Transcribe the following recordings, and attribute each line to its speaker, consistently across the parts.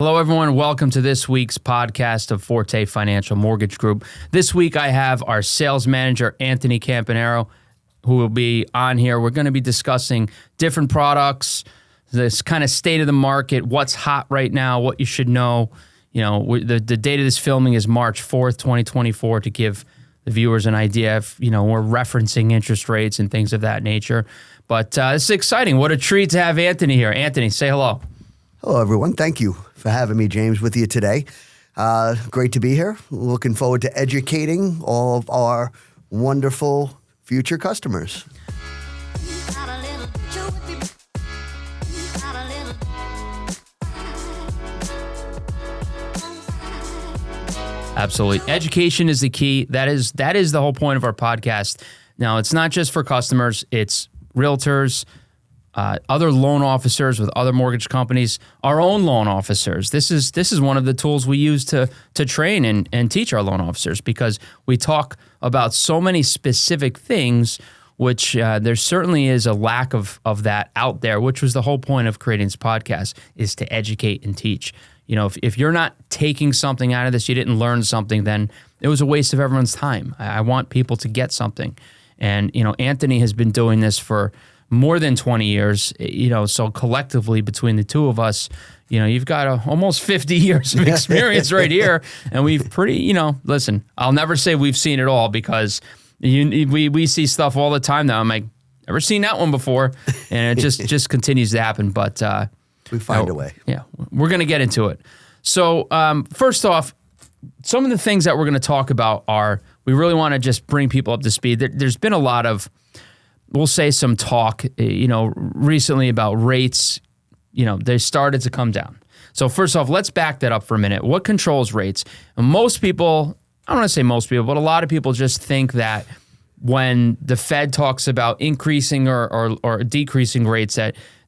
Speaker 1: Hello, everyone. Welcome to this week's podcast of Forte Financial Mortgage Group. This week, I have our sales manager, Anthony Campanaro, who will be on here. We're going to be discussing different products, this kind of state of the market, what's hot right now, what you should know. You know, the date of this filming is March 4th, 2024, to give the viewers an idea if, you know, we're referencing interest rates and things of that nature. But this is exciting. What a treat to have Anthony here. Anthony, say hello.
Speaker 2: Hello, everyone. Thank you for having me, James, with you today. Great to be here. Looking forward to educating all of our wonderful future customers.
Speaker 1: Absolutely. Education is the key. That is the whole point of our podcast. Now, it's not just for customers. It's realtors, other loan officers with other mortgage companies, our own loan officers. This is one of the tools we use to train and teach our loan officers, because we talk about so many specific things, which there certainly is a lack of that out there, which was the whole point of creating this podcast, is to educate and teach. You know, if you're not taking something out of this, you didn't learn something, then it was a waste of everyone's time. I want people to get something. And, you know, Anthony has been doing this for more than 20 years, you know, so collectively between the two of us, you know, you've got almost 50 years of experience right here. And we've listen, I'll never say we've seen it all, because we see stuff all the time now. I'm like, never seen that one before. And it just continues to happen. But
Speaker 2: we find a way.
Speaker 1: Yeah, we're going to get into it. So first off, some of the things that we're going to talk about are, we really want to just bring people up to speed. There's been a lot of, we'll say, some talk, you know, recently about rates. You know, they started to come down. So first off, let's back that up for a minute. What controls rates? And most people, I don't want to say most people, but a lot of people just think that when the Fed talks about increasing or decreasing rates,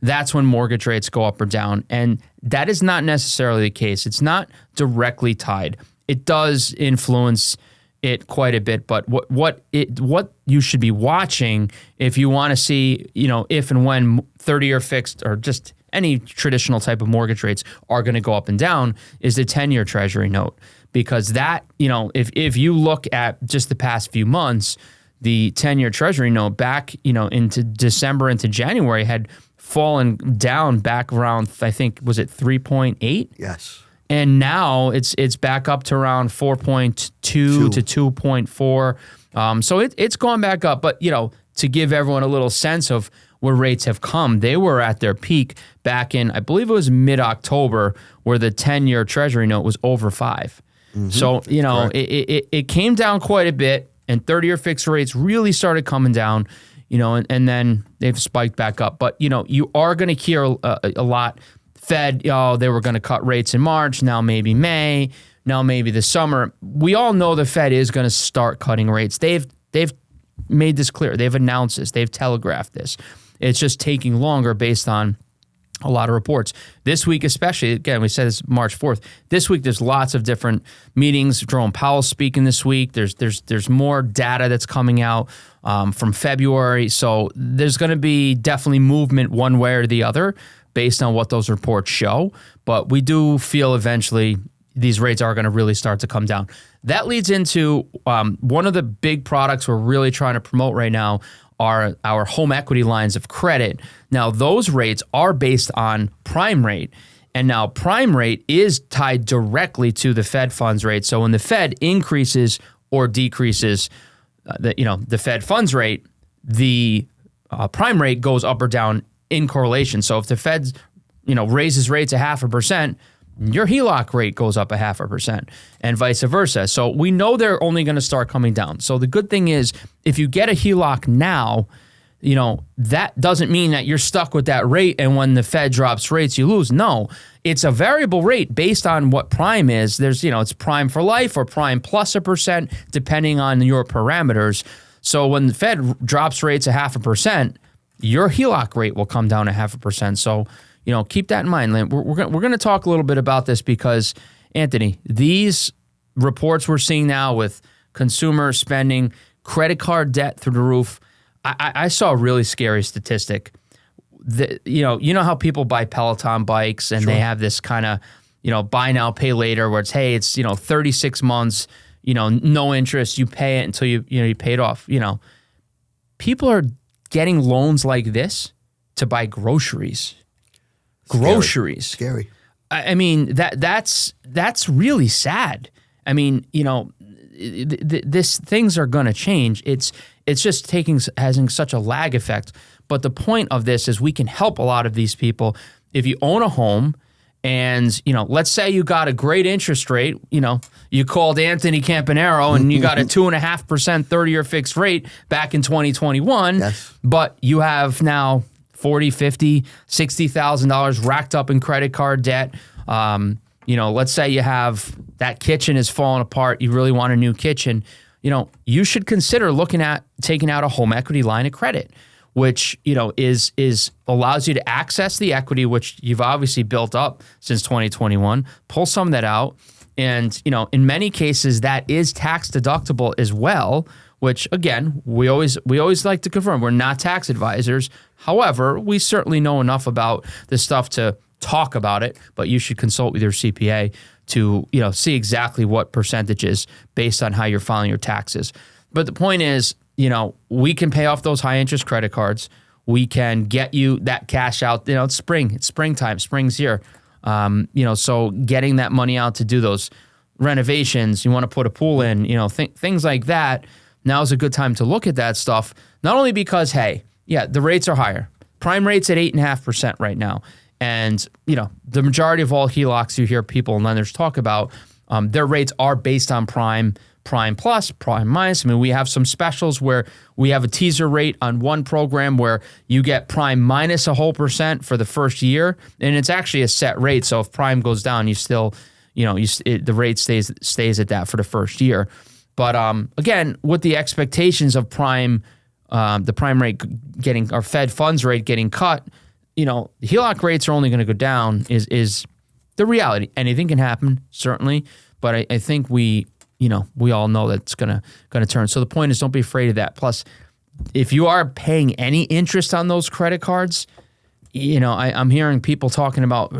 Speaker 1: that's when mortgage rates go up or down. And that is not necessarily the case. It's not directly tied. It does influence it quite a bit, but what you should be watching if you want to see, you know, if and when 30-year fixed or just any traditional type of mortgage rates are going to go up and down, is the 10-year Treasury note. Because that, you know, if you look at just the past few months, the 10-year Treasury note back, you know, into December into January had fallen down back around, I think, was it 3.8?
Speaker 2: Yes.
Speaker 1: And now it's back up to around 4.2 to 2.4. So it's gone back up. But, you know, to give everyone a little sense of where rates have come, they were at their peak back in, I believe it was mid-October, where the 10-year Treasury note was over 5. Mm-hmm. So, you know, it came down quite a bit, and 30-year fixed rates really started coming down, you know, and then they've spiked back up. But, you know, you are going to hear a lot. Fed, they were going to cut rates in March, now maybe May, now maybe the summer. We all know the Fed is going to start cutting rates. They've made this clear. They've announced this. They've telegraphed this. It's just taking longer based on a lot of reports. This week especially, again, we said it's March 4th. This week there's lots of different meetings. Jerome Powell's speaking this week. There's more data that's coming out from February. So there's going to be definitely movement one way or the other, based on what those reports show. But we do feel eventually these rates are going to really start to come down. That leads into one of the big products we're really trying to promote right now are our home equity lines of credit. Now, those rates are based on prime rate. And now prime rate is tied directly to the Fed funds rate. So when the Fed increases or decreases the Fed funds rate, the prime rate goes up or down in correlation. So if the Fed, raises rates 0.5%, your HELOC rate goes up 0.5%, and vice versa. So we know they're only going to start coming down. So the good thing is, if you get a HELOC now, that doesn't mean that you're stuck with that rate, and when the Fed drops rates, you lose. No, it's a variable rate based on what prime is. There's, it's prime for life or prime plus 1%, depending on your parameters. So when the Fed drops rates 0.5%, your HELOC rate will come down 0.5%. So, keep that in mind. We're going to talk a little bit about this because, Anthony, these reports we're seeing now with consumer spending, credit card debt through the roof, I saw a really scary statistic. You know how people buy Peloton bikes and
Speaker 2: Sure.
Speaker 1: They have this kind of, buy now, pay later, where it's, hey, it's, 36 months, no interest, you pay it until you pay it off. People are getting loans like this to buy groceries. Groceries.
Speaker 2: Scary.
Speaker 1: I mean, that's really sad. I mean, things are going to change. It's just having such a lag effect. But the point of this is we can help a lot of these people. If you own a home and, let's say you got a great interest rate, you called Anthony Campanaro and you got a 2.5% 30-year fixed rate back in 2021,
Speaker 2: yes.
Speaker 1: But you have now $40,000, $50,000, $60,000 racked up in credit card debt. Let's say you have that kitchen is falling apart. You really want a new kitchen. You should consider looking at taking out a home equity line of credit, which, is allows you to access the equity, which you've obviously built up since 2021, pull some of that out. And, in many cases that is tax deductible as well, which again, we always like to confirm we're not tax advisors. However, we certainly know enough about this stuff to talk about it, but you should consult with your CPA to, see exactly what percentages based on how you're filing your taxes. But the point is, we can pay off those high interest credit cards. We can get you that cash out. It's springtime, spring's here. So getting that money out to do those renovations, you want to put a pool in, things like that. Now is a good time to look at that stuff. Not only because, hey, yeah, the rates are higher. Prime rate's at 8.5% right now. And, the majority of all HELOCs you hear people and lenders talk about, their rates are based on prime plus, prime minus. I mean, we have some specials where we have a teaser rate on one program where you get prime minus a whole percent for the first year. And it's actually a set rate. So if prime goes down, you still, the rate stays at that for the first year. But again, with the expectations of prime, the prime rate getting, or Fed funds rate getting cut, HELOC rates are only going to go down is the reality. Anything can happen, certainly. But I think we all know that it's gonna turn. So the point is, don't be afraid of that. Plus, if you are paying any interest on those credit cards, I'm hearing people talking about,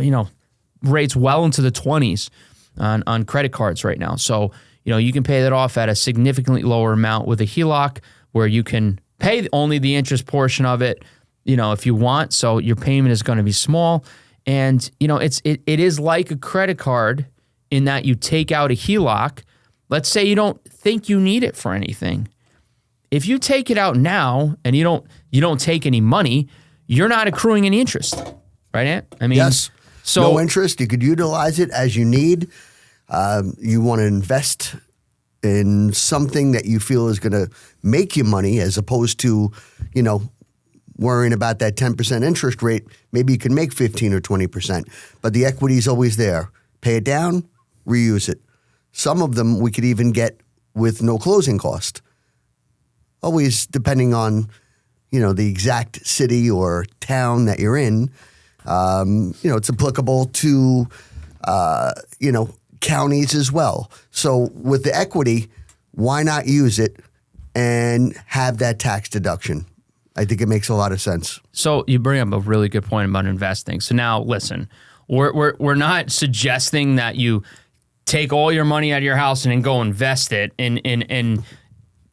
Speaker 1: rates well into the 20s on credit cards right now. So, you can pay that off at a significantly lower amount with a HELOC where you can pay only the interest portion of it, if you want. So your payment is going to be small. And, it is like a credit card in that you take out a HELOC. Let's say you don't think you need it for anything. If you take it out now and you don't take any money, you're not accruing any interest, right, Ant? I mean,
Speaker 2: yes.
Speaker 1: So
Speaker 2: no interest. You could utilize it as you need. You want to invest in something that you feel is going to make you money, as opposed to, worrying about that 10% interest rate. Maybe you can make 15 or 20%, but the equity is always there. Pay it down, reuse it. Some of them we could even get with no closing cost. Always depending on, the exact city or town that you're in. It's applicable to, counties as well. So with the equity, why not use it and have that tax deduction? I think it makes a lot of sense.
Speaker 1: So you bring up a really good point about investing. So now listen, we're not suggesting that you take all your money out of your house and then go invest it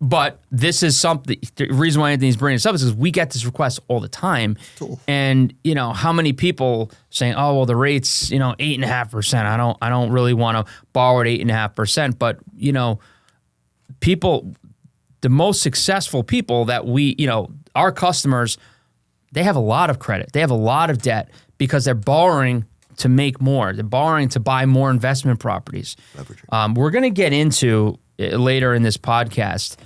Speaker 1: but this is something, the reason why Anthony's bringing this up is because we get this request all the time.
Speaker 2: Cool. And,
Speaker 1: how many people saying, oh, well, the rate's, 8.5%. I don't really want to borrow at 8.5%. But, people, the most successful people that we, our customers, they have a lot of credit. They have a lot of debt because they're borrowing to make more. They're borrowing to buy more investment properties. We're going to get into later in this podcast,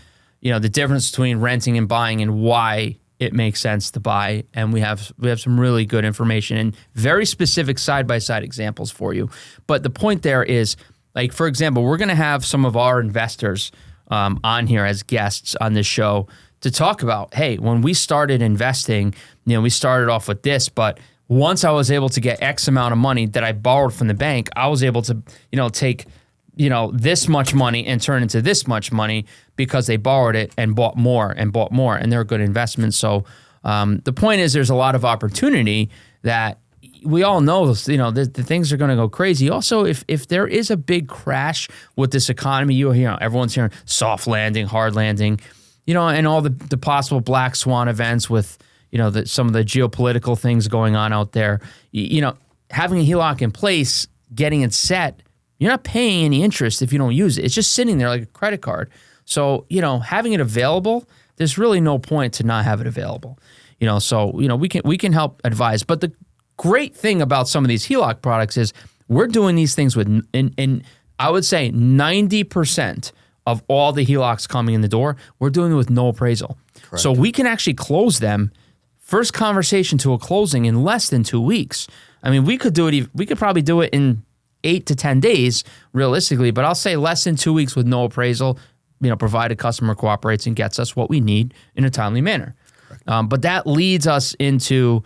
Speaker 1: the difference between renting and buying and why it makes sense to buy. And we have some really good information and very specific side-by-side examples for you. But the point there is, like, for example, we're going to have some of our investors on here as guests on this show to talk about, hey, when we started investing, we started off with this, but once I was able to get X amount of money that I borrowed from the bank, I was able to, take, this much money and turn into this much money because they borrowed it and bought more, and they're a good investment. So the point is, there's a lot of opportunity that, we all know, the things are going to go crazy. Also, if there is a big crash with this economy, everyone's hearing soft landing, hard landing, and all the possible black swan events with, some of the geopolitical things going on out there. Having a HELOC in place, getting it set, you're not paying any interest if you don't use it. It's just sitting there like a credit card. So, having it available, there's really no point to not have it available. We can help advise. But the great thing about some of these HELOC products is we're doing these things with, and I would say 90% of all the HELOCs coming in the door, we're doing it with no appraisal. Correct. So we can actually close them, first conversation to a closing, in less than 2 weeks. I mean, we could probably do it in 8 to 10 days realistically, but I'll say less than 2 weeks with no appraisal, provided customer cooperates and gets us what we need in a timely manner. But that leads us into,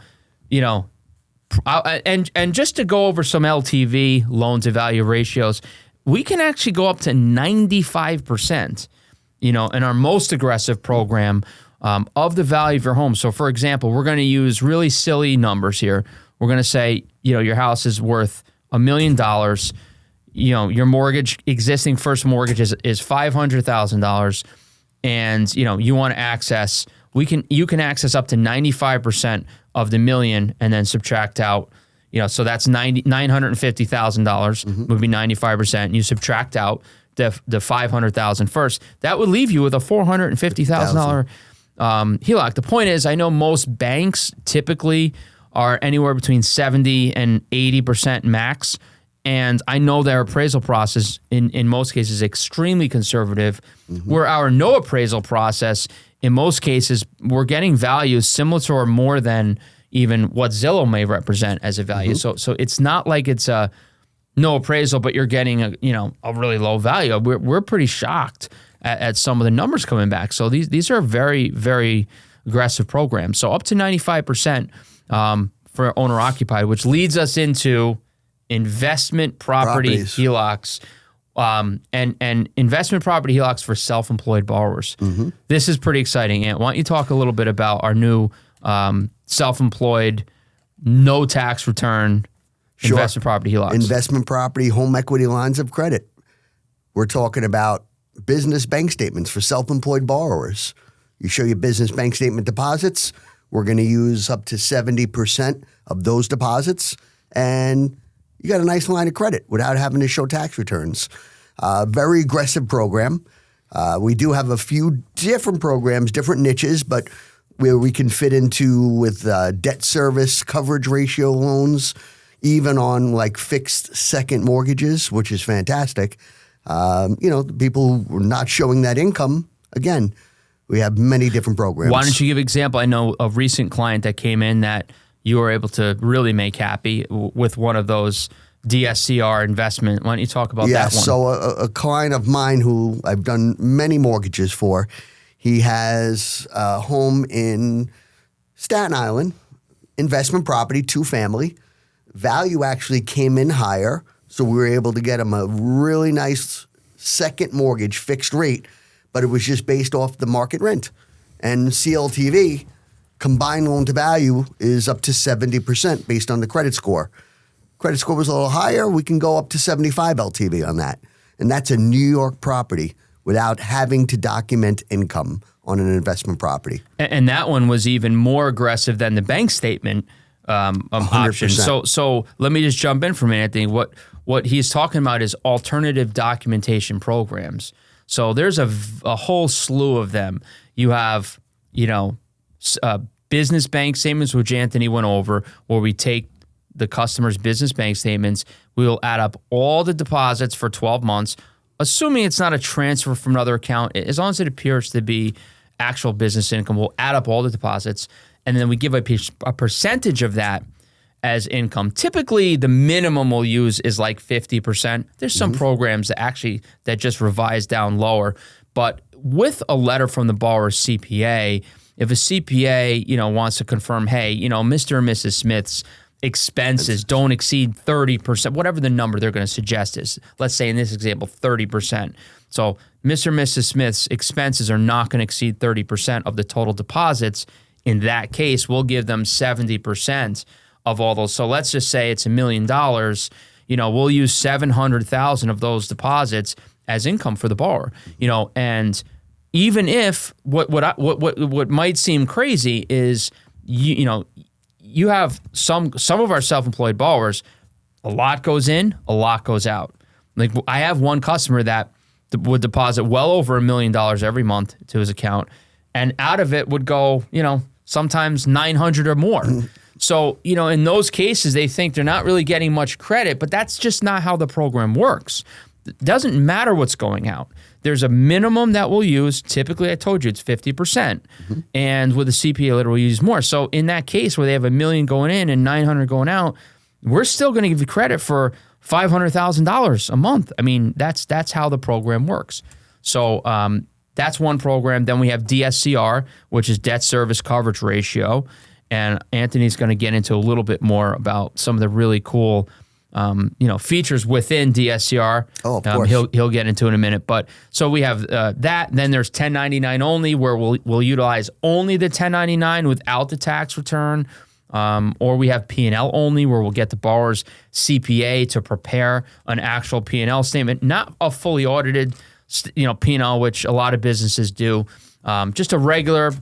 Speaker 1: and just to go over some LTV, loan to value ratios, we can actually go up to 95%, in our most aggressive program of the value of your home. So, for example, we're going to use really silly numbers here. We're going to say, your house is worth $1 million. Your existing first mortgage is $500,000, and you want to access. You can access up to 95% of the million, and then subtract out. So that's $950,000 would be 95%. You subtract out the $500,000 first. That would leave you with a $450,000 HELOC. The point is, I know most banks typically are anywhere between 70 and 80% max. And I know their appraisal process in most cases is extremely conservative, where our no appraisal process, in most cases, we're getting values similar to or more than even what Zillow may represent as a value. So it's not like it's a no appraisal, but you're getting a really low value. We're pretty shocked at some of the numbers coming back. So these are very, very aggressive programs. So up to 95%. For owner occupied, which leads us into investment properties. HELOCs, and investment property HELOCs for self-employed borrowers. This is pretty exciting. Ant, why don't you talk a little bit about our new self-employed, no tax return investment property HELOCs?
Speaker 2: Investment property home equity lines of credit. We're talking about business bank statements for self-employed borrowers. You show your business bank statement deposits. We're going to use up to 70% of those deposits, and you got a nice line of credit without having to show tax returns. Very aggressive program. We do have a few different programs, different niches, but where we can fit into with debt service coverage ratio loans, even on like fixed second mortgages, which is fantastic. People who are not showing that income, again, we have many different programs.
Speaker 1: Why don't you give an example? I know a recent client that came in that you were able to really make happy with one of those DSCR investment. Why don't you talk about that one?
Speaker 2: So a client of mine who I've done many mortgages for, he has a home in Staten Island, investment property, 2-family. Value actually came in higher, so we were able to get him a really nice second mortgage, fixed rate, but it was just based off the market rent. And CLTV, combined loan to value, is up to 70% based on the credit score. Credit score was a little higher, we can go up to 75 LTV on that. And that's a New York property without having to document income on an investment property.
Speaker 1: And that one was even more aggressive than the bank statement option. So let me just jump in for a minute, Anthony. What he's talking about is alternative documentation programs. So there's a whole slew of them. You have, business bank statements, which Anthony went over, where we take the customer's business bank statements. We will add up all the deposits for 12 months, assuming it's not a transfer from another account. As long as it appears to be actual business income, we'll add up all the deposits, and then we give a percentage of that as income. Typically, the minimum we'll use is like 50%. There's some programs that just revise down lower. But with a letter from the borrower's CPA, if a CPA, wants to confirm, hey, Mr. and Mrs. Smith's expenses don't exceed 30%, whatever the number they're going to suggest is. Let's say in this example, 30%. So Mr. and Mrs. Smith's expenses are not going to exceed 30% of the total deposits. In that case, we'll give them 70% of all those. So let's just say it's $1 million. We'll use 700,000 of those deposits as income for the borrower. And even if what might seem crazy is you have some of our self-employed borrowers, a lot goes in, a lot goes out. Like I have one customer that would deposit well over $1 million every month to his account, and out of it would go, sometimes 900 or more. So, in those cases, they think they're not really getting much credit, but that's just not how the program works. It doesn't matter what's going out. There's a minimum that we'll use. Typically, I told you it's 50%. And with a CPA letter, we'll use more. So in that case where they have $1 million going in and 900 going out, we're still going to give you credit for $500,000 a month. I mean, that's how the program works. So that's one program. Then we have DSCR, which is debt service coverage ratio. And Anthony's going to get into a little bit more about some of the really cool features within DSCR.
Speaker 2: Oh, of course.
Speaker 1: He'll get into in a minute. But so we have that. Then there's 1099 only, where we'll utilize only the 1099 without the tax return. Or we have P&L only, where we'll get the borrower's CPA to prepare an actual P&L statement, not a fully audited P&L, which a lot of businesses do. Just a regular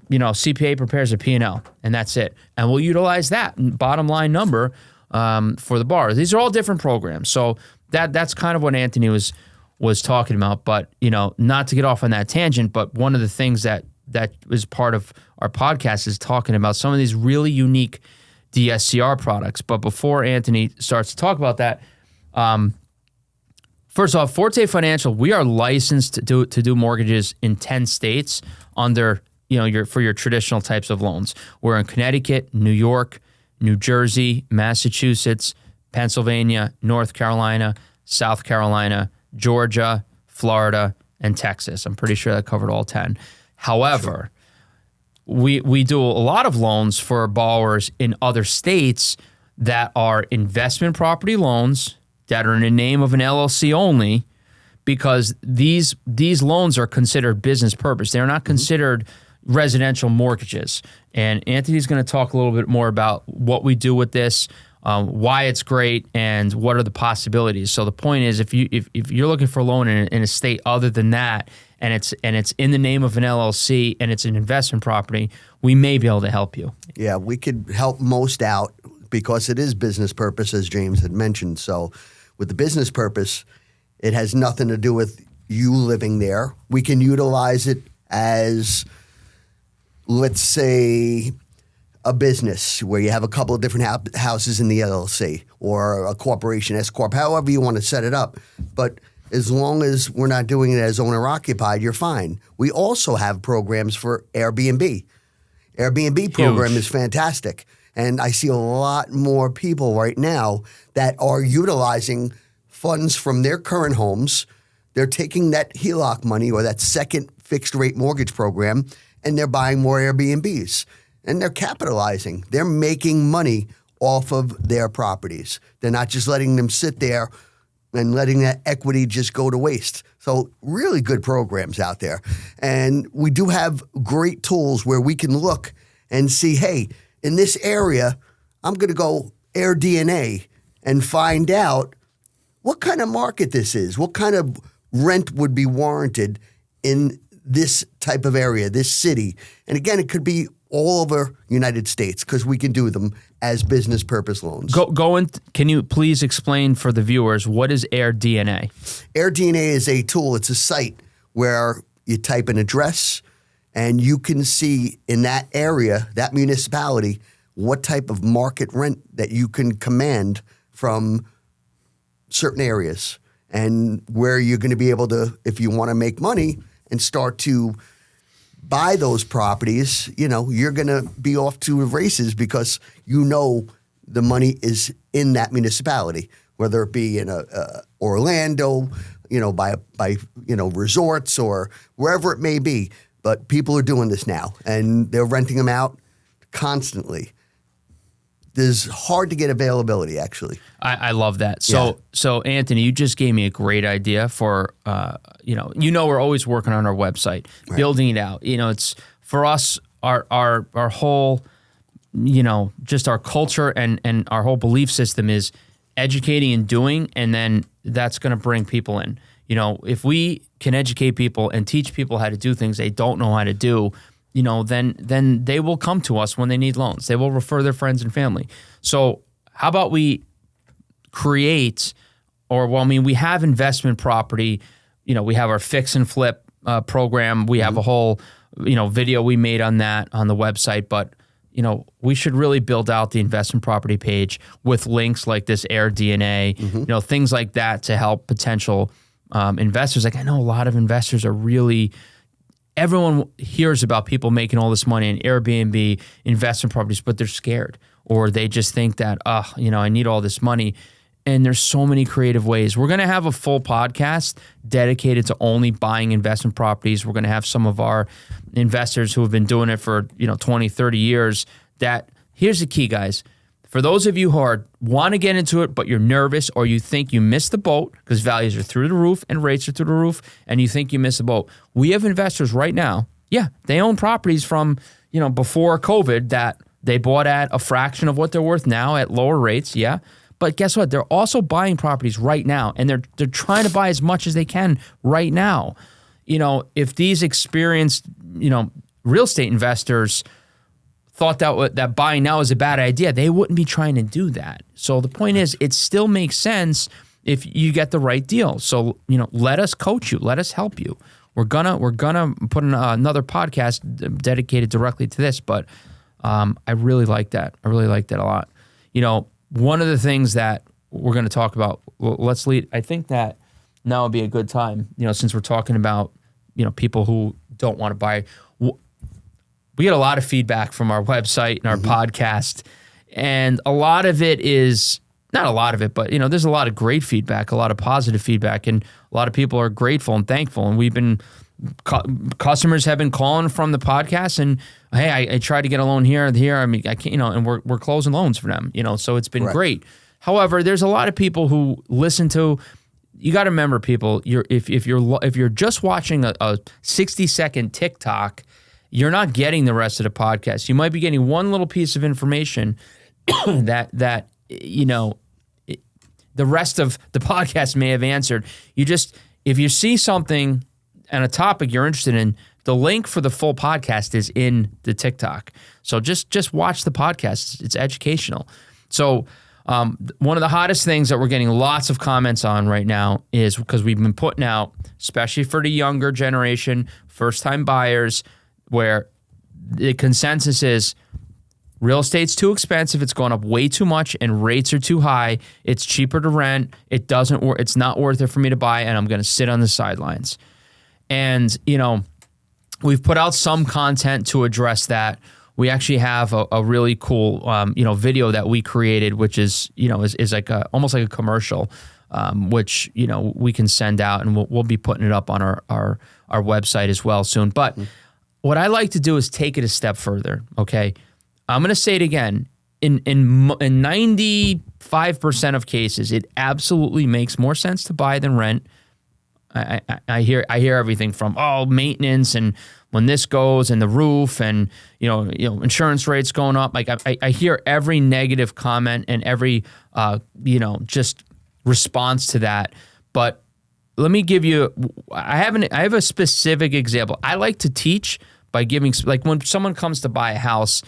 Speaker 1: CPA prepares a P&L, and that's it. And we'll utilize that bottom line number for the borrower. These are all different programs. So that's kind of what Anthony was talking about. But, not to get off on that tangent, but one of the things that is part of our podcast is talking about some of these really unique DSCR products. But before Anthony starts to talk about that, first off, Forte Financial, we are licensed to do mortgages in 10 states under for your traditional types of loans. We're in Connecticut, New York, New Jersey, Massachusetts, Pennsylvania, North Carolina, South Carolina, Georgia, Florida, and Texas. I'm pretty sure that covered all 10. However, we do a lot of loans for borrowers in other states that are investment property loans that are in the name of an LLC only, because these loans are considered business purpose. They're not considered residential mortgages. And Anthony's going to talk a little bit more about what we do with this, why it's great, and what are the possibilities. So the point is, if you're looking for a loan in a state other than that, and it's in the name of an LLC and it's an investment property, we may be able to help you.
Speaker 2: Yeah, we could help most out because it is business purpose, as James had mentioned. So with the business purpose, it has nothing to do with you living there. We can utilize it as, let's say, a business where you have a couple of different houses in the LLC, or a corporation, S-Corp, however you want to set it up. But as long as we're not doing it as owner-occupied, you're fine. We also have programs for Airbnb. Airbnb program is fantastic. And I see a lot more people right now that are utilizing funds from their current homes. They're taking that HELOC money or that second fixed-rate mortgage program, and they're buying more Airbnbs. And they're capitalizing. They're making money off of their properties. They're not just letting them sit there and letting that equity just go to waste. So really good programs out there. And we do have great tools where we can look and see, hey, in this area, I'm going to go AirDNA and find out what kind of market this is, what kind of rent would be warranted in this type of area, this city. And again, it could be all over United States because we can do them as business purpose loans.
Speaker 1: Can you please explain for the viewers, what is AirDNA?
Speaker 2: AirDNA is a tool. It's a site where you type an address and you can see in that area, that municipality, what type of market rent that you can command from certain areas, and where you're going to be able to, if you want to make money and start to buy those properties, you're going to be off to the races because the money is in that municipality, whether it be in Orlando, by resorts or wherever it may be. But people are doing this now, and they're renting them out constantly. There's hard to get availability, actually.
Speaker 1: I love that. So Anthony, you just gave me a great idea for, we're always working on our website, building it out. It's for us, our whole just our culture and our whole belief system is educating and doing, and then that's going to bring people in. If we can educate people and teach people how to do things they don't know how to do, then they will come to us when they need loans. They will refer their friends and family. So how about we create, we have investment property. We have our fix and flip program. We have a whole, video we made on that on the website, but we should really build out the investment property page with links like this Air DNA, things like that to help potential investors. Like I know a lot of investors are really, everyone hears about people making all this money in Airbnb, investment properties, but they're scared or they just think that, I need all this money. And there's so many creative ways. We're going to have a full podcast dedicated to only buying investment properties. We're going to have some of our investors who have been doing it for 20, 30 years. Here's the key, guys. For those of you who want to get into it, but you're nervous or you think you missed the boat because values are through the roof and rates are through the roof and you think you missed the boat. We have investors right now. Yeah, they own properties from, before COVID that they bought at a fraction of what they're worth now at lower rates. Yeah. But guess what? They're also buying properties right now, and they're trying to buy as much as they can right now. If these experienced, real estate investors thought that buying now is a bad idea, they wouldn't be trying to do that. So the point is, it still makes sense if you get the right deal. So let us coach you, let us help you. We're gonna put in another podcast dedicated directly to this, but I really like that. I really like that a lot. One of the things that we're going to talk about, let's lead. I think that now would be a good time, since we're talking about, people who don't want to buy. We get a lot of feedback from our website and our podcast, and a lot of it is, not a lot of it, but, there's a lot of great feedback, a lot of positive feedback, and a lot of people are grateful and thankful. And customers have been calling from the podcast and, hey, I tried to get a loan here. I mean, I can't, and we're closing loans for them, so it's been great. However, there's a lot of people who listen to, you got to remember, people, if you're just watching a 60-second TikTok, you're not getting the rest of the podcast. You might be getting one little piece of information that the rest of the podcast may have answered. If you see something and a topic you're interested in, the link for the full podcast is in the TikTok. So just watch the podcast. It's educational. So one of the hottest things that we're getting lots of comments on right now is because we've been putting out, especially for the younger generation, first-time buyers, where the consensus is real estate's too expensive. It's going up way too much, and rates are too high. It's cheaper to rent. It's not worth it for me to buy, and I'm going to sit on the sidelines. And, we've put out some content to address that. We actually have a really cool, video that we created, which is like almost like a commercial, which, we can send out, and we'll be putting it up on our website as well soon. But what I like to do is take it a step further. Okay. I'm going to say it again. In 95% of cases, it absolutely makes more sense to buy than rent. I hear everything from maintenance and when this goes and the roof and insurance rates going up. Like I hear every negative comment and every just response to that. But let me give you. I have a specific example. I like to teach by giving, like when someone comes to buy a house,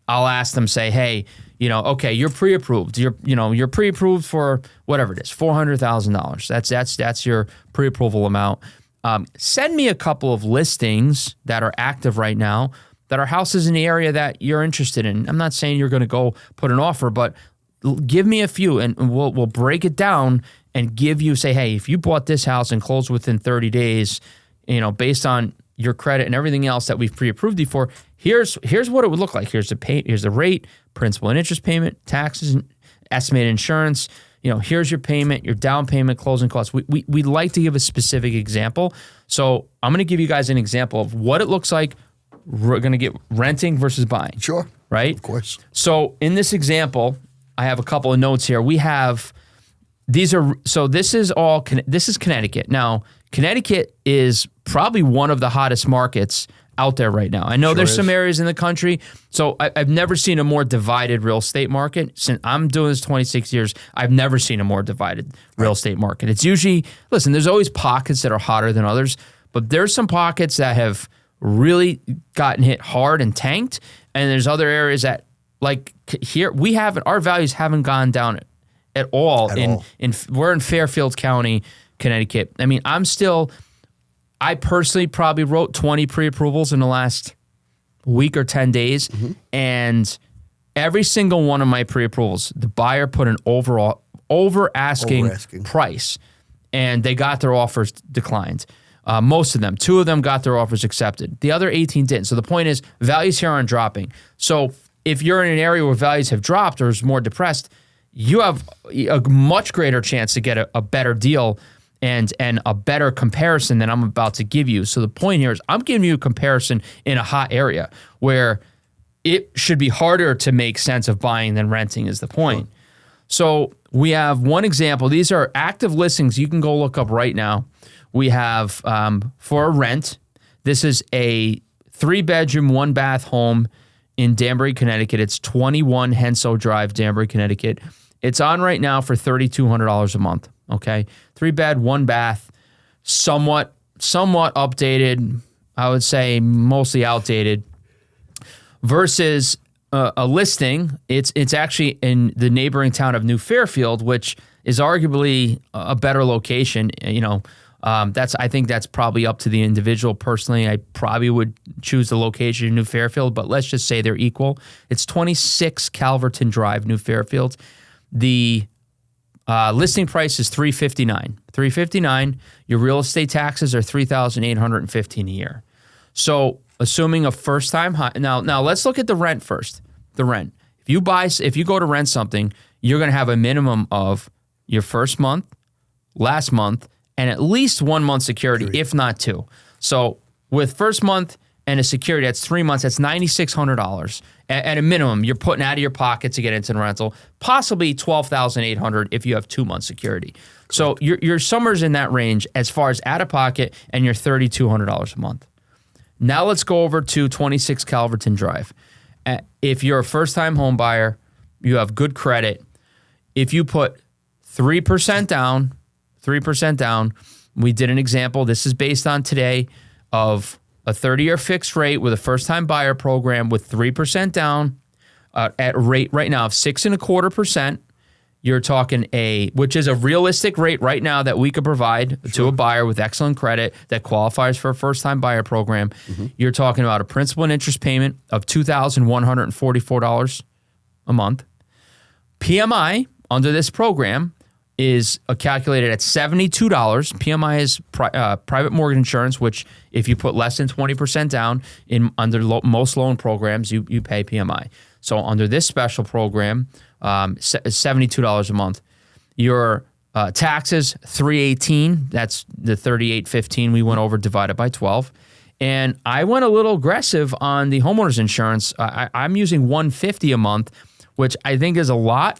Speaker 1: I'll ask them, say, hey, okay, you're pre-approved. You're pre-approved for whatever it is, $400,000. That's your pre-approval amount. Send me a couple of listings that are active right now that are houses in the area that you're interested in. I'm not saying you're going to go put an offer, but give me a few, and we'll break it down and give you, say, hey, if you bought this house and closed within 30 days, based on your credit and everything else that we've pre-approved you for, here's what it would look like. Here's the rate, principal and interest payment, taxes, and estimated insurance. Here's your payment, your down payment, closing costs. We like to give a specific example. So I'm going to give you guys an example of what it looks like. We're going to get renting versus buying.
Speaker 2: Sure.
Speaker 1: Right?
Speaker 2: Of course.
Speaker 1: So in this example, I have a couple of notes here. This is Connecticut. Now, Connecticut is probably one of the hottest markets out there right now. I know
Speaker 2: Sure
Speaker 1: there's
Speaker 2: is.
Speaker 1: some areas in the country. So I've never seen a more divided real estate market. Since I'm doing this 26 years, I've never seen a more divided real estate market. It's usually, listen, there's always pockets that are hotter than others, but there's some pockets that have really gotten hit hard and tanked. And there's other areas that, like here, our values haven't gone down at all. We're in Fairfield County, Connecticut. I mean, I personally probably wrote 20 pre-approvals in the last week or 10 days. And every single one of my pre-approvals, the buyer put an over asking price, and they got their offers declined. Most of them. 2 of them got their offers accepted. The other 18 didn't. So the point is, values here aren't dropping. So if you're in an area where values have dropped or is more depressed, you have a much greater chance to get a better deal and a better comparison than I'm about to give you. So the point here is I'm giving you a comparison in a hot area where it should be harder to make sense of buying than renting is the point. So we have one example. These are active listings you can go look up right now. We have for a rent, this is a 3-bedroom, 1-bath home in Danbury, Connecticut. It's 21 Henso Drive, Danbury, Connecticut. It's on right now for $3,200 a month. Okay, 3-bed, 1-bath, somewhat updated. I would say mostly outdated. Versus a listing, it's actually in the neighboring town of New Fairfield, which is arguably a better location. You know, I think that's probably up to the individual. Personally, I probably would choose the location in New Fairfield, but let's just say they're equal. It's 26 Calverton Drive, New Fairfield. The listing price is $359. Your real estate taxes are $3,815 a year. So assuming a first time now let's look at the rent first. The rent. If you go to rent something, you're going to have a minimum of your first month, last month, and at least 1 month security, if not 2. So with first month and a security, that's 3 months, that's $9,600. At a minimum, you're putting out of your pocket to get into the rental, possibly $12,800 if you have 2 months security. Correct. So you're somewhere in that range as far as out of pocket, and you're $3,200 a month. Now let's go over to 26 Calverton Drive. If you're a first-time home buyer, you have good credit. If you put 3% down, we did an example. This is based on today of a 30-year fixed rate with a first-time buyer program with 3% down at a rate right now of 6.25%. You're talking which is a realistic rate right now that we could provide to a buyer with excellent credit that qualifies for a first-time buyer program. You're talking about a principal and interest payment of $2,144 a month. PMI under this program is calculated at $72. PMI is private mortgage insurance, which if you put less than 20% down under most loan programs, you pay PMI. So under this special program, $72 a month. Your taxes, $318. That's the $38.15 we went over divided by 12. And I went a little aggressive on the homeowner's insurance. I'm using $150 a month, which I think is a lot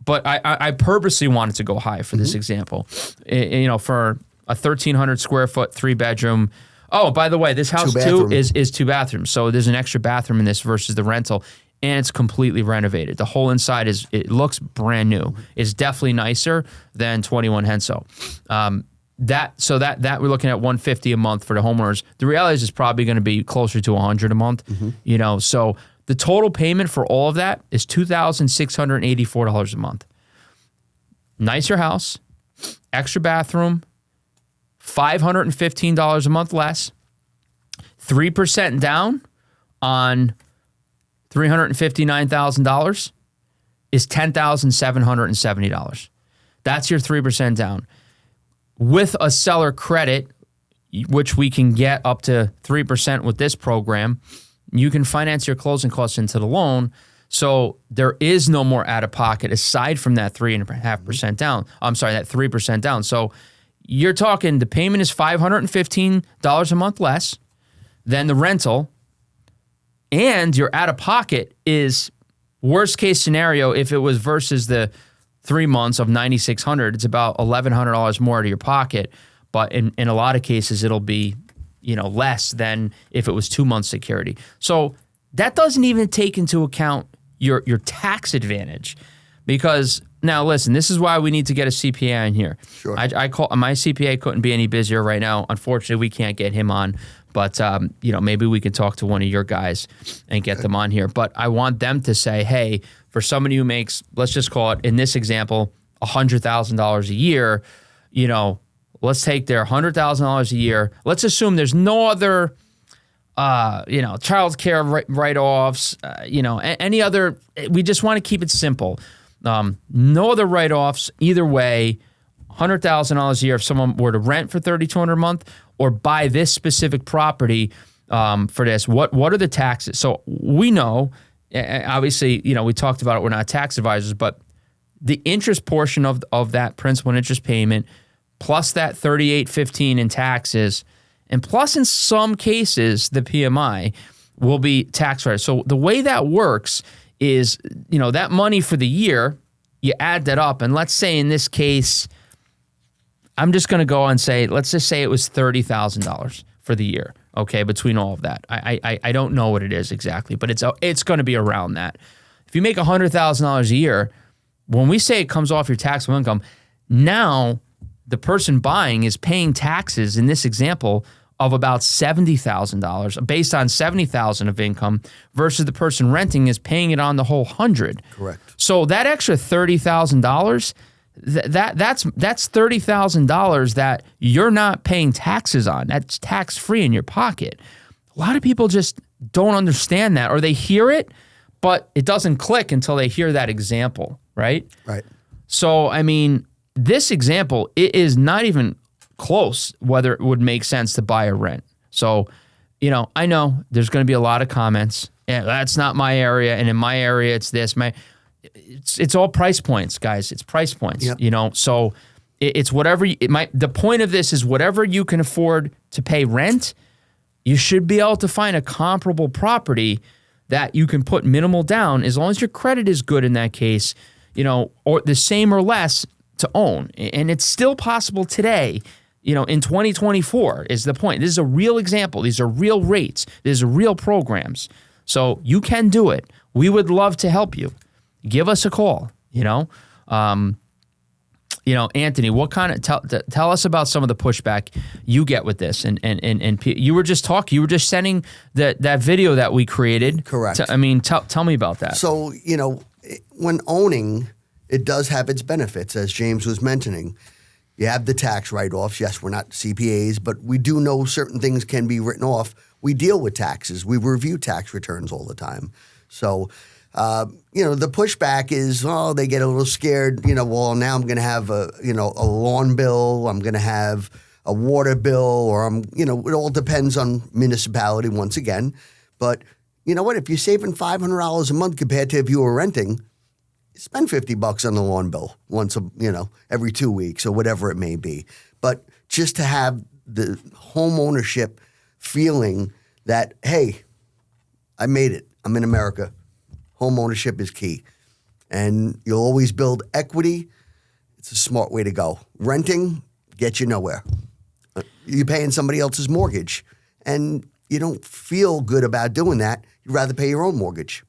Speaker 1: but I purposely wanted to go high for this example. You know, for a 1,300 square foot 3-bedroom. Oh, by the way, this house too is 2 bathrooms. So there's an extra bathroom in this versus the rental, and it's completely renovated. The whole inside it looks brand new. It's definitely nicer than 21 Henso. That we're looking at $150 a month for the homeowners. The reality is it's probably going to be closer to $100 a month. You know, so the total payment for all of that is $2,684 a month. Nicer house, extra bathroom, $515 a month less, 3% down on $359,000 is $10,770. That's your 3% down. With a seller credit, which we can get up to 3% with this program, you can finance your closing costs into the loan. So there is no more out of pocket aside from that 3.5% down. I'm sorry, that 3% down. So you're talking the payment is $515 a month less than the rental, and your out of pocket is worst case scenario if it was versus the 3 months of $9,600. It's about $1,100 more to your pocket, but in a lot of cases it'll be less than if it was 2 months security. So that doesn't even take into account your tax advantage, because now listen, this is why we need to get a CPA in here.
Speaker 2: Sure.
Speaker 1: I call my CPA couldn't be any busier right now. Unfortunately, we can't get him on, but maybe we could talk to one of your guys and get them on here. But I want them to say, hey, for somebody who makes, let's just call it in this example, $100,000 a year, let's take their $100,000 a year. Let's assume there's no other child care write-offs, any other. We just want to keep it simple. No other write-offs either way. $100,000 a year if someone were to rent for $3,200 a month or buy this specific property for this. What are the taxes? So we know, obviously, we talked about it. We're not tax advisors, but the interest portion of that principal and interest payment, plus that $3,815 in taxes, and plus in some cases the PMI will be tax credit. So the way that works is, that money for the year, you add that up, and let's say in this case, I'm just going to go and say, let's just say it was $30,000 for the year, okay, between all of that. I don't know what it is exactly, but it's going to be around that. If you make $100,000 a year, when we say it comes off your taxable income, now the person buying is paying taxes in this example of about $70,000 based on $70,000 of income versus the person renting is paying it on the whole $100,000.
Speaker 2: Correct.
Speaker 1: So that extra $30,000, that's $30,000 that you're not paying taxes on. That's tax-free in your pocket. A lot of people just don't understand that, or they hear it, but it doesn't click until they hear that example, right?
Speaker 2: Right.
Speaker 1: So, this example, it is not even close whether it would make sense to buy or rent. So, I know there's going to be a lot of comments. Yeah, that's not my area, and in my area, it's this. It's all price points, guys. It's price points. Yep. So it's whatever. The point of this is whatever you can afford to pay rent, you should be able to find a comparable property that you can put minimal down, as long as your credit is good in that case, or the same or less to own. And it's still possible today, in 2024 is the point. This is a real example. These are real rates. These are real programs. So you can do it. We would love to help you. Give us a call, Anthony, what kind of tell us about some of the pushback you get with this, and you were just sending that video that we created.
Speaker 2: Correct.
Speaker 1: Tell me about that.
Speaker 2: So when owning, it does have its benefits, as James was mentioning. You have the tax write-offs. Yes, we're not CPAs, but we do know certain things can be written off. We deal with taxes. We review tax returns all the time. So. The pushback is, they get a little scared, well, now I'm going to have a lawn bill, I'm going to have a water bill, or it all depends on municipality once again. But you know what? If you're saving $500 a month compared to if you were renting, spend $50 on the lawn bill once, every 2 weeks or whatever it may be. But just to have the home ownership feeling that, hey, I made it. I'm in America. Home ownership is key, and you'll always build equity. It's a smart way to go. Renting gets you nowhere. You're paying somebody else's mortgage, and you don't feel good about doing that. You'd rather pay your own mortgage.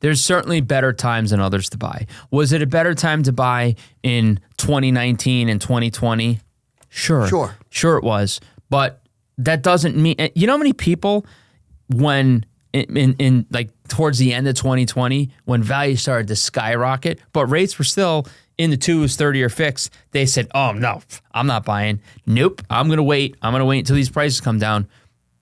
Speaker 1: There's certainly better times than others to buy. Was it a better time to buy in 2019 and 2020? Sure it was. But that doesn't mean, how many people when in like towards the end of 2020, when values started to skyrocket, but rates were still in the 2s, 30-year fixed, they said, oh, no, I'm not buying. Nope, I'm going to wait. I'm going to wait until these prices come down.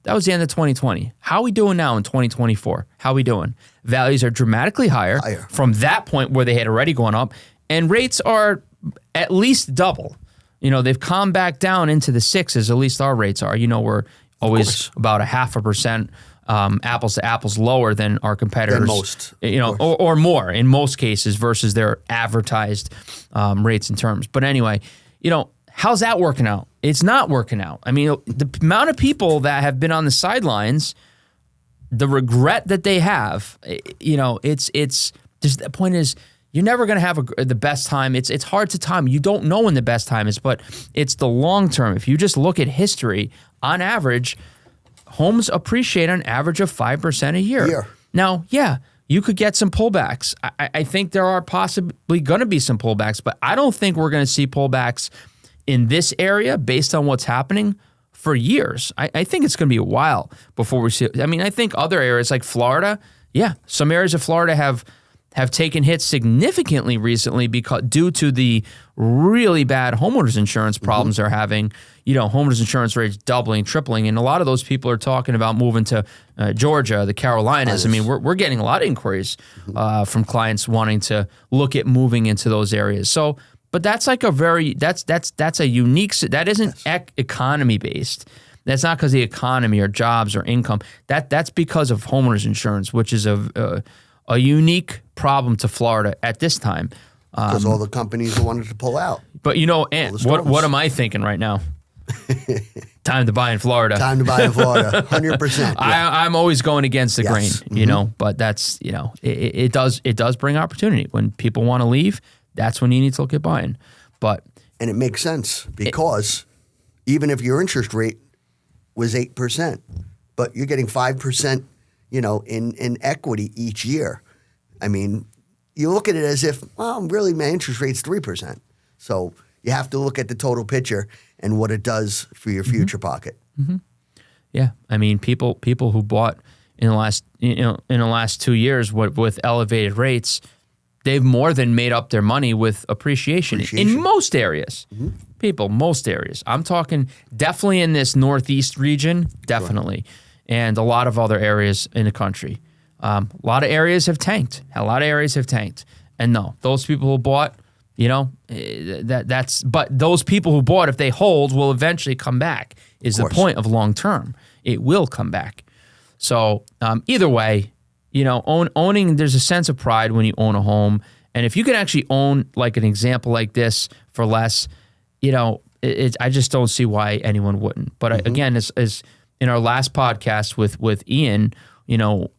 Speaker 1: That was the end of 2020. How are we doing now in 2024? How are we doing? Values are dramatically higher from that point where they had already gone up, and rates are at least double. They've come back down into the 6s, at least our rates are. We're always about 0.5%. Apples to apples lower than our competitors.
Speaker 2: Than most.
Speaker 1: Or more in most cases versus their advertised rates and terms. But anyway, how's that working out? It's not working out. The amount of people that have been on the sidelines, the regret that they have, it's just the point is you're never going to have the best time. It's hard to time. You don't know when the best time is, but it's the long term. If you just look at history, on average, homes appreciate an average of 5% a year. Now, yeah, you could get some pullbacks. I think there are possibly going to be some pullbacks, but I don't think we're going to see pullbacks in this area based on what's happening for years. I think it's going to be a while before we see it. I mean, I think other areas like Florida, yeah, some areas of Florida have taken hits significantly recently due to the really bad homeowners insurance problems they're having. Homeowners insurance rates doubling, tripling, and a lot of those people are talking about moving to Georgia, the Carolinas. I mean, we're getting a lot of inquiries from clients wanting to look at moving into those areas. So, but that's like that's a unique. That isn't economy based. That's not because of the economy or jobs or income. That's because of homeowners insurance, which is a unique problem to Florida at this time.
Speaker 2: Because all the companies wanted to pull out.
Speaker 1: But Ant, what am I thinking right now? Time to buy in Florida.
Speaker 2: Time to buy in Florida, 100%. Yeah.
Speaker 1: I'm always going against the grain, but that's, it does bring opportunity. When people want to leave, that's when you need to look at buying.
Speaker 2: And it makes sense because even if your interest rate was 8%, but you're getting 5%, in equity each year. I mean, you look at it as if, well, really, my interest rate's 3%. So you have to look at the total picture and what it does for your future pocket.
Speaker 1: Yeah, I mean, people who bought in the last 2 years with elevated rates, they've more than made up their money with appreciation. In most areas. Most areas. I'm talking definitely in this Northeast region, definitely. Sure. And a lot of other areas in the country. A lot of areas have tanked. And no, those people who bought, but those people who bought, if they hold, will eventually come back, is the point of long term. It will come back. So either way, owning, there's a sense of pride when you own a home. And if you can actually own like an example like this for less, I just don't see why anyone wouldn't. But again, as in our last podcast with Ian,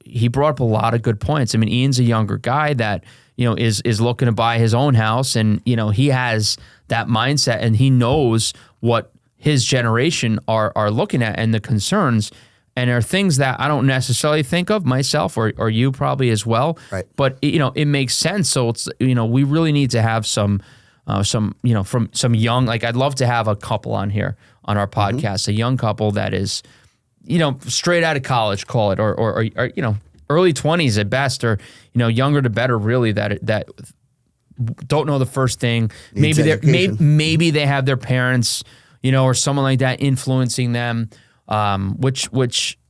Speaker 1: he brought up a lot of good points. I mean, Ian's a younger guy that, is looking to buy his own house, and, he has that mindset and he knows what his generation are looking at and the concerns, and are things that I don't necessarily think of myself or you probably as well.
Speaker 2: Right.
Speaker 1: But, it makes sense. So it's, we really need to have some from some young, like I'd love to have a couple on here on our podcast, a young couple that is, straight out of college, call it, or early 20s at best, or, younger to better, really, that don't know the first thing. Maybe they have their parents, or someone like that influencing them, which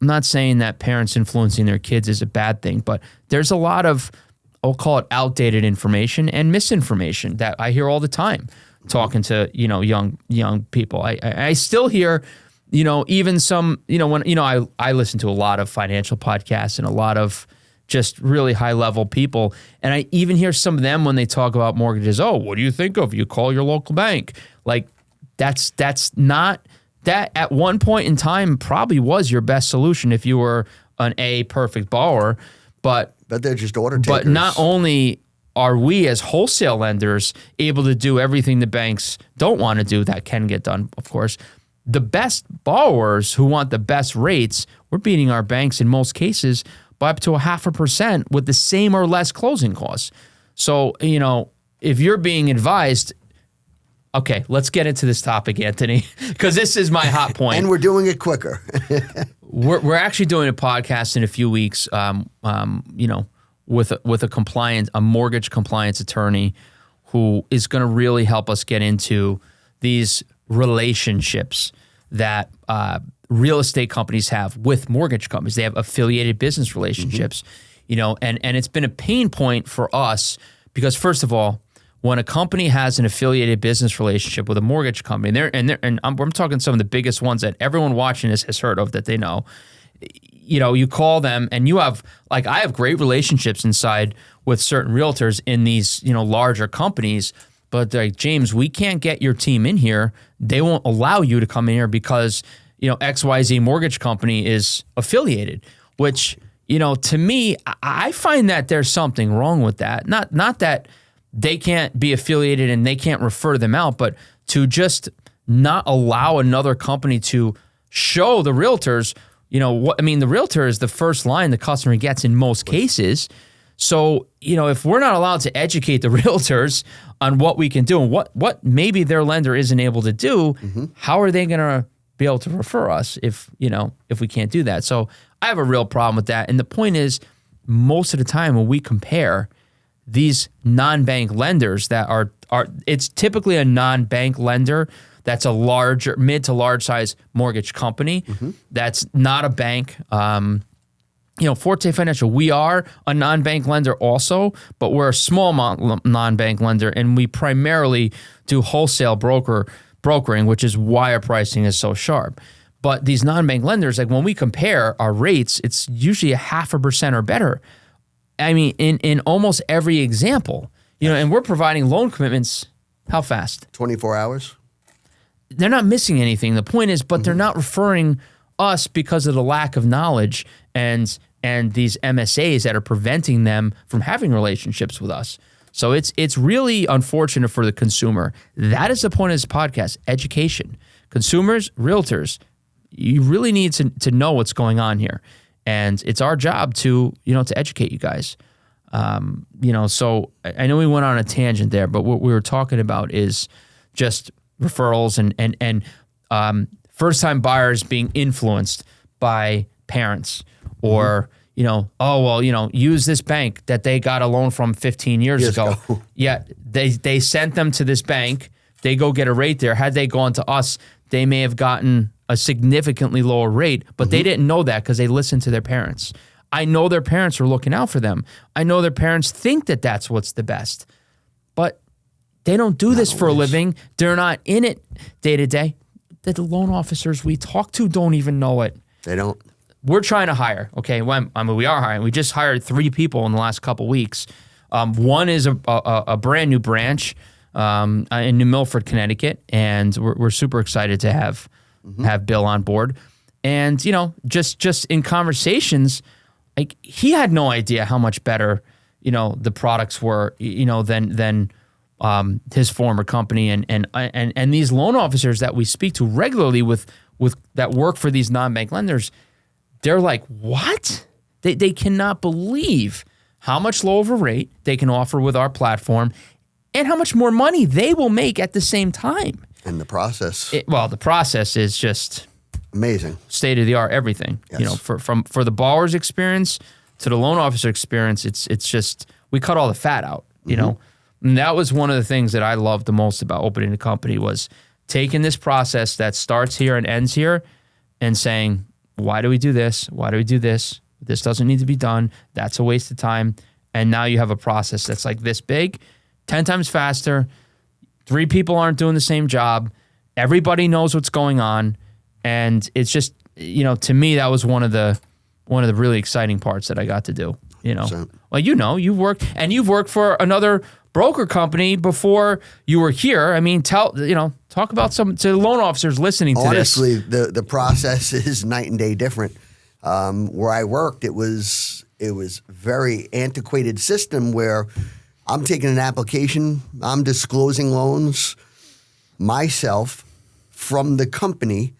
Speaker 1: I'm not saying that parents influencing their kids is a bad thing, but there's a lot of, I'll call it outdated information and misinformation that I hear all the time talking to, young people. I still hear, even some, when, I listen to a lot of financial podcasts and a lot of just really high level people. And I even hear some of them when they talk about mortgages. Oh, what do you think of? You call your local bank. Like that's not, that at one point in time probably was your best solution if you were an perfect borrower, but
Speaker 2: they're just order takers.
Speaker 1: But not only are we as wholesale lenders able to do everything the banks don't want to do, that can get done, of course, the best borrowers who want the best rates, we're beating our banks in most cases by up to 0.5% with the same or less closing costs. So, if you're being advised, okay, let's get into this topic, Anthony, because this is my hot point.
Speaker 2: And we're doing it quicker.
Speaker 1: We're actually doing a podcast in a few weeks, with a mortgage compliance attorney who is going to really help us get into these relationships that real estate companies have with mortgage companies. They have affiliated business relationships, and it's been a pain point for us because, first of all, when a company has an affiliated business relationship with a mortgage company, and I'm talking some of the biggest ones that everyone watching this has heard of that they know. You call them and you have, like, I have great relationships inside with certain realtors in these, larger companies, but they're like, James, we can't get your team in here. They won't allow you to come in here because, XYZ mortgage company is affiliated, which, to me, I find that there's something wrong with that. Not that they can't be affiliated and they can't refer them out, but to just not allow another company to show the realtors, the realtor is the first line the customer gets in most cases. So, if we're not allowed to educate the realtors on what we can do and what maybe their lender isn't able to do, how are they going to be able to refer us if we can't do that? So I have a real problem with that. And the point is, most of the time when we compare these non-bank lenders that are it's typically a non-bank lender that's a larger, mid to large size mortgage company. That's not a bank. Forte Financial, we are a non-bank lender also, but we're a small non-bank lender, and we primarily do wholesale brokering, which is why our pricing is so sharp. But these non-bank lenders, like when we compare our rates, it's usually 0.5% or better. I mean, in almost every example, and we're providing loan commitments. How fast?
Speaker 2: 24 hours.
Speaker 1: They're not missing anything. The point is, but they're not referring us because of the lack of knowledge and these MSAs that are preventing them from having relationships with us. So it's really unfortunate for the consumer. That is the point of this podcast: education. Consumers, realtors, you really need to know what's going on here, and it's our job to educate you guys. So I know we went on a tangent there, but what we were talking about is just referrals and first-time buyers being influenced by parents or, use this bank that they got a loan from 15 years ago. Yeah, they sent them to this bank. They go get a rate there. Had they gone to us, they may have gotten a significantly lower rate, but they didn't know that because they listened to their parents. I know their parents are looking out for them. I know their parents think that that's what's the best, but they don't do this for a living. They're not in it day to day. The loan officers we talk to don't even know it. They don't. We're trying to hire. Okay, we are hiring. We just hired 3 people in the last couple weeks. One is a brand new branch in New Milford, Connecticut, and we're super excited to have Bill on board. And just in conversations, like he had no idea how much better the products were than his former company, and these loan officers that we speak to regularly with that work for these non-bank lenders, they're like, what? They cannot believe how much lower of a rate they can offer with our platform and how much more money they will make at the same time. And the process. The process is just amazing. State of the art, everything. Yes. For the borrower's experience to the loan officer experience, it's just, we cut all the fat out, And that was one of the things that I loved the most about opening the company, was taking this process that starts here and ends here and saying, why do we do this? Why do we do this? This doesn't need to be done. That's a waste of time. And now you have a process that's like this big, 10 times faster. 3 people aren't doing the same job. Everybody knows what's going on. And it's just, to me, that was one of the really exciting parts that I got to do, Well, you've worked for another broker company before you were here. I mean, talk about to the loan officers listening to this. Honestly, the process is night and day different. Where I worked, it was very antiquated system where I'm taking an application, I'm disclosing loans myself from the company,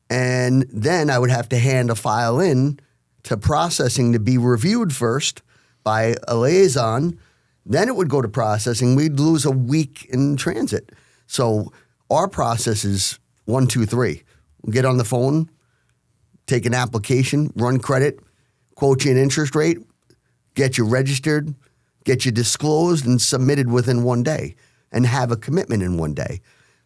Speaker 1: and then I would have to hand a file in to processing to be reviewed first by a liaison. Then it would go to processing. We'd lose a week in transit. So our process is 1, 2, 3. We'll get on the phone, take an application, run credit, quote you an interest rate, get you registered, get you disclosed and submitted within 1 day, and have a commitment in 1 day.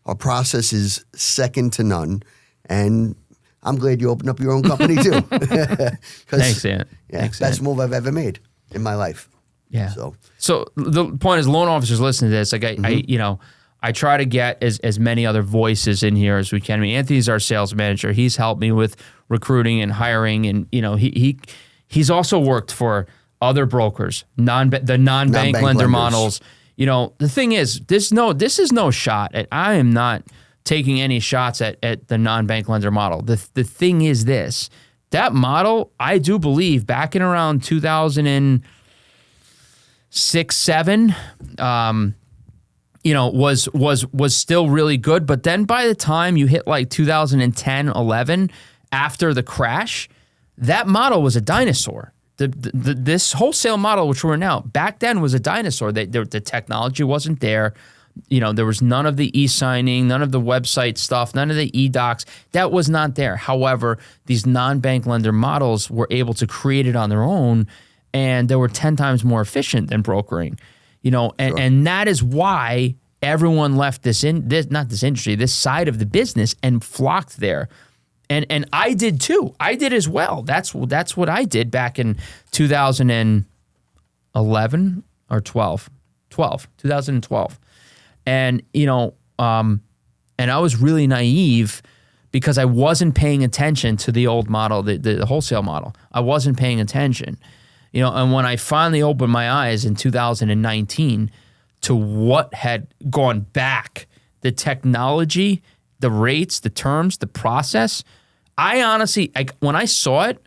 Speaker 1: Our process is second to none. And I'm glad you opened up your own company too. Thanks, Ant. Yeah, Thanks, best Ant. Move I've ever made in my life. Yeah. So the point is, loan officers listen to this. Like I try to get as many other voices in here as we can. I mean, Anthony's our sales manager. He's helped me with recruiting and hiring, and he's also worked for other brokers, the non-bank lender models. The thing is, this is no shot at. I am not taking any shots at the non-bank lender model. The thing is this: that model, I do believe, back in around 2000 and 6, 7, was still really good. But then by the time you hit like 2010, 11, after the crash, that model was a dinosaur. This wholesale model, which we're now, back then was a dinosaur. The technology wasn't there. There was none of the e-signing, none of the website stuff, none of the e-docs. That was not there. However, these non-bank lender models were able to create it on their own, and they were 10 times more efficient than brokering. And that is why everyone left this side of the business and flocked there. And I did too. I did as well. That's what I did back in 2011 or 2012. And, and I was really naive because I wasn't paying attention to the old model, the wholesale model. I wasn't paying attention. And when I finally opened my eyes in 2019 to what had gone back, the technology, the rates, the terms, the process, I honestly, when I saw it,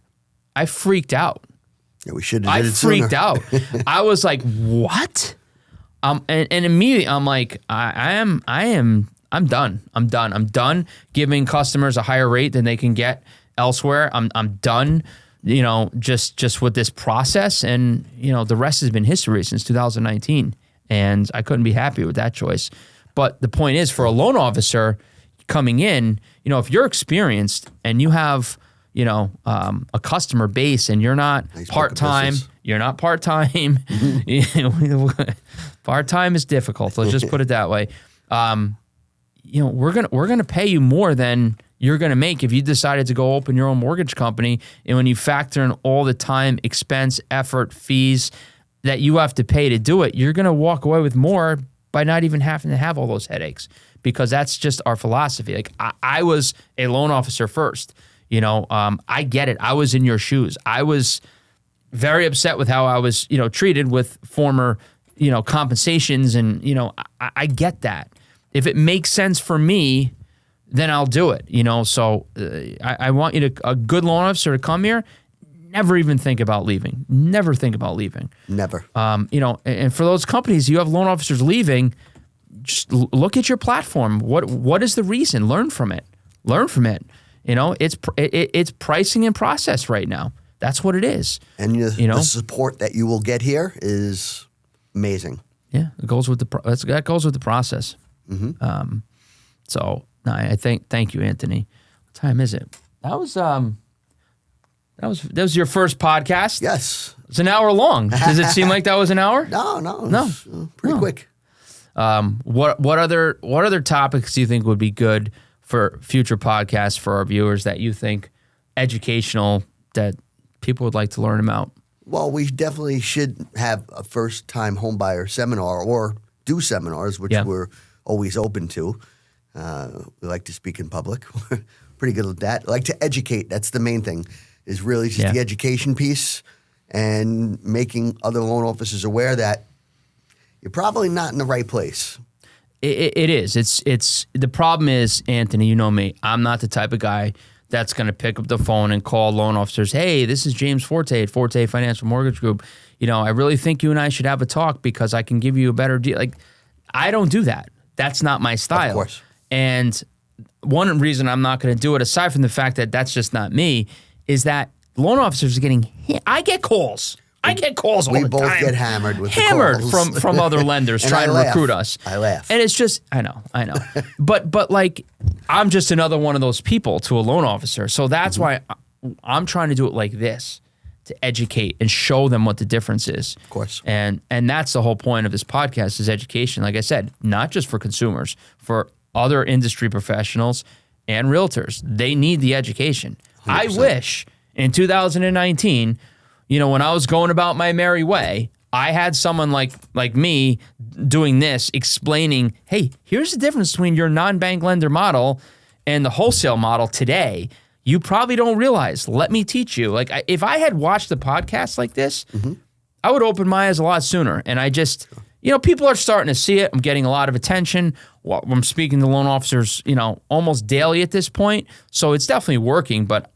Speaker 1: I freaked out.
Speaker 2: Yeah, we should have did it
Speaker 1: freaked
Speaker 2: sooner.
Speaker 1: out. I was like, what? And immediately I'm like, I'm done. I'm done giving customers a higher rate than they can get elsewhere. I'm done, just with this process. And, the rest has been history since 2019. And I couldn't be happy with that choice. But the point is, for a loan officer coming in, if you're experienced and you have, a customer base and you're not part-time, part-time is difficult. Let's just put it that way. We're gonna pay you more than you're gonna make if you decided to go open your own mortgage company. And when you factor in all the time, expense, effort, fees that you have to pay to do it, you're gonna walk away with more by not even having to have all those headaches, because that's just our philosophy. Like I was a loan officer first. I get it. I was in your shoes. I was very upset with how I was, treated with former, compensations. And, I get that. If it makes sense for me, then I'll do it, So I want a good loan officer to come here. Never even think about leaving. Never think about leaving. Never. And for those companies, you have loan officers leaving, just look at your platform. What is the reason? Learn from it. It's pricing and process right now. That's what it is.
Speaker 2: And the support that you will get here is amazing.
Speaker 1: Yeah, it goes with that goes with the process. Mm-hmm. I thank you, Anthony. What time is it? That was your first podcast?
Speaker 2: Yes.
Speaker 1: It's an hour long. Does it seem like that was an hour?
Speaker 2: No. Pretty quick.
Speaker 1: What other topics do you think would be good for future podcasts for our viewers that you think educational that people would like to learn about?
Speaker 2: Well, we definitely should have a first-time homebuyer seminar or do seminars, which we're always open to. We like to speak in public. We're pretty good at that. I like to educate. That's the main thing, is really just the education piece and making other loan officers aware that you're probably not in the right place.
Speaker 1: It is. It's the problem is, Anthony, you know me. I'm not the type of guy that's going to pick up the phone and call loan officers. Hey, this is James Forte at Forte Financial Mortgage Group. I really think you and I should have a talk because I can give you a better deal. Like, I don't do that. That's not my style. Of
Speaker 2: course.
Speaker 1: And one reason I'm not going to do it, aside from the fact that that's just not me, is that loan officers are getting. I get calls. all the time.
Speaker 2: We both get hammered with
Speaker 1: hammered
Speaker 2: the calls.
Speaker 1: from other lenders trying to recruit us.
Speaker 2: I laugh.
Speaker 1: And it's just, I know. but like, I'm just another one of those people to a loan officer. So that's why I'm trying to do it like this, to educate and show them what the difference is.
Speaker 2: Of course.
Speaker 1: And that's the whole point of this podcast, is education. Like I said, not just for consumers, for other industry professionals and realtors. They need the education. 100%. I wish in 2019, when I was going about my merry way, I had someone like me doing this, explaining, hey, here's the difference between your non-bank lender model and the wholesale model today. You probably don't realize. Let me teach you. Like, if I had watched the podcast like this, I would open my eyes a lot sooner. And I just, people are starting to see it. I'm getting a lot of attention. I'm speaking to loan officers, almost daily at this point. So it's definitely working, but,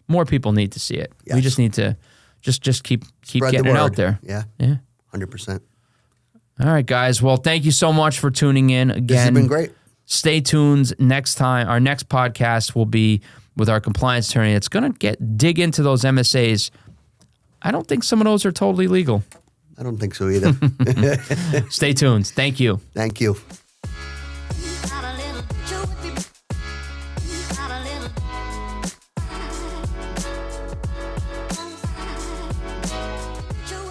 Speaker 1: more people need to see it. Yes. We just need to just keep getting it out there.
Speaker 2: Yeah.
Speaker 1: 100%.
Speaker 2: 100%.
Speaker 1: All right, guys. Well, thank you so much for tuning in again.
Speaker 2: This has been great.
Speaker 1: Stay tuned. Next time, our next podcast will be with our compliance attorney. It's going to dig into those MSAs. I don't think some of those are totally legal.
Speaker 2: I don't think so either.
Speaker 1: Stay tuned. Thank you.
Speaker 2: Thank you.